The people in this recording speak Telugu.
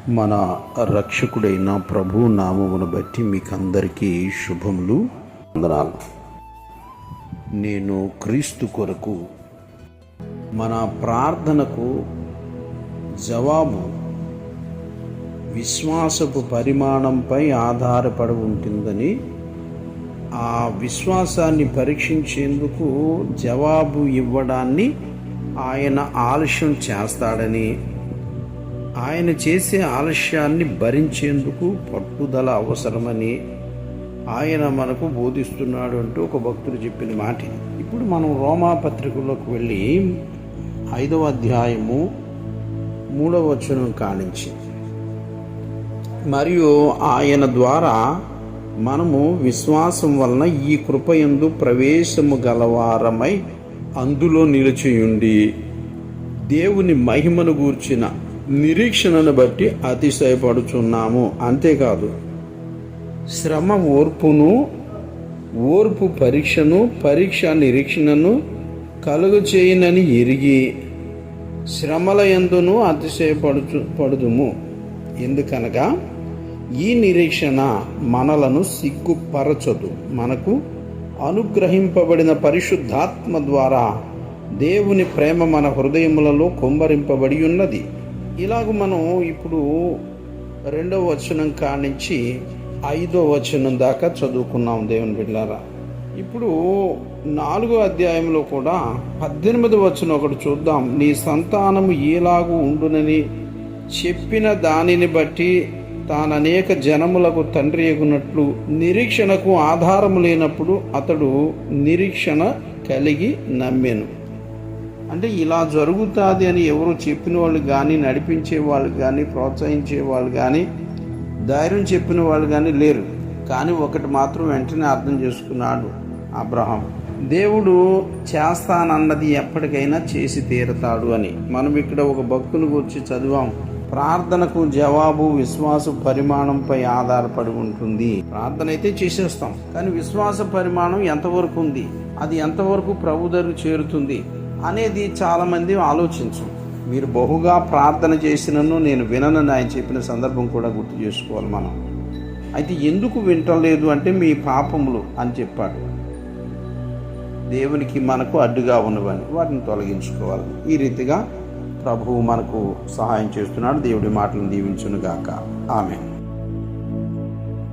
మన రక్షకుడైన ప్రభు నామమును బట్టి మీకందరికీ శుభములు, వందనాలు. నేను క్రీస్తు కొరకు మన ప్రార్థనకు జవాబు విశ్వాసపు పరిమాణంపై ఆధారపడి ఉంటుందని, ఆ విశ్వాసాన్ని పరీక్షించేందుకు జవాబు ఇవ్వడాన్ని ఆయన ఆలస్యం చేస్తాడని, ఆయన చేసే ఆలస్యాన్ని భరించేందుకు పట్టుదల అవసరమని ఆయన మనకు బోధిస్తున్నాడు అంటూ ఒక భక్తుడు చెప్పిన మాట. ఇప్పుడు మనం రోమా పత్రికలోకి వెళ్ళి 5వ అధ్యాయము 3వ వచనం కానించి, మరియు ఆయన ద్వారా మనము విశ్వాసం వలన ఈ కృపయందు ప్రవేశము గలవారమై అందులో నిలిచియుండి దేవుని మహిమను గూర్చిన నిరీక్షణను బట్టి అతిశయపడుచున్నాము. అంతేకాదు, శ్రమ ఓర్పును, ఓర్పు పరీక్షను, పరీక్ష నిరీక్షణను కలుగు చేయనని ఎరిగి శ్రమల యందును అతిశయపడుదుము. ఎందుకనగా ఈ నిరీక్షణ మనలను సిగ్గుపరచదు, మనకు అనుగ్రహింపబడిన పరిశుద్ధాత్మ ద్వారా దేవుని ప్రేమ మన హృదయములలో కుమ్మరింపబడి ఉన్నది. ఇలాగ మనం ఇప్పుడు 2వ వచనం కానించి 5వ వచనం దాకా చదువుకున్నాం దేవుని బిడ్డలారా. ఇప్పుడు 4వ అధ్యాయంలో కూడా 18వ వచనం ఒకటి చూద్దాం. నీ సంతానము ఎలాగూ ఉండునని చెప్పిన దానిని బట్టి తాననేక జనములకు తండ్రి ఎగునట్లు నిరీక్షణకు ఆధారము లేనప్పుడు అతడు నిరీక్షణ కలిగి నమ్మెను. అంటే ఇలా జరుగుతుంది అని ఎవరు చెప్పిన వాళ్ళు కానీ, నడిపించే వాళ్ళు కానీ, ప్రోత్సహించే వాళ్ళు కానీ, ధైర్యం చెప్పిన వాళ్ళు కానీ లేరు. కానీ ఒకటి మాత్రం వెంటనే అర్థం చేసుకున్నాడు అబ్రహాం, దేవుడు చేస్తానన్నది ఎప్పటికైనా చేసి తీరతాడు అని. మనం ఇక్కడ ఒక భక్తుని గురించి చదివాం. ప్రార్థనకు జవాబు విశ్వాస పరిమాణంపై ఆధారపడి ఉంటుంది. ప్రార్థన అయితే చేసేస్తాం, కానీ విశ్వాస పరిమాణం ఎంతవరకు ఉంది, అది ఎంతవరకు ప్రభు దగ్గరకు చేరుతుంది అనేది చాలామంది ఆలోచించు. మీరు బహుగా ప్రార్థన చేసినను నేను విననని ఆయన చెప్పిన సందర్భం కూడా గుర్తు చేసుకోవాలి మనం. అయితే ఎందుకు వింటలేదు అంటే మీ పాపములు అని చెప్పాడు. దేవునికి మనకు అడ్డుగా ఉన్నవని వాటిని తొలగించుకోవాలి. ఈ రీతిగా ప్రభువు మనకు సహాయం చేస్తున్నాడు. దేవుడి మాటలను దీవించును గాక. ఆమేన్.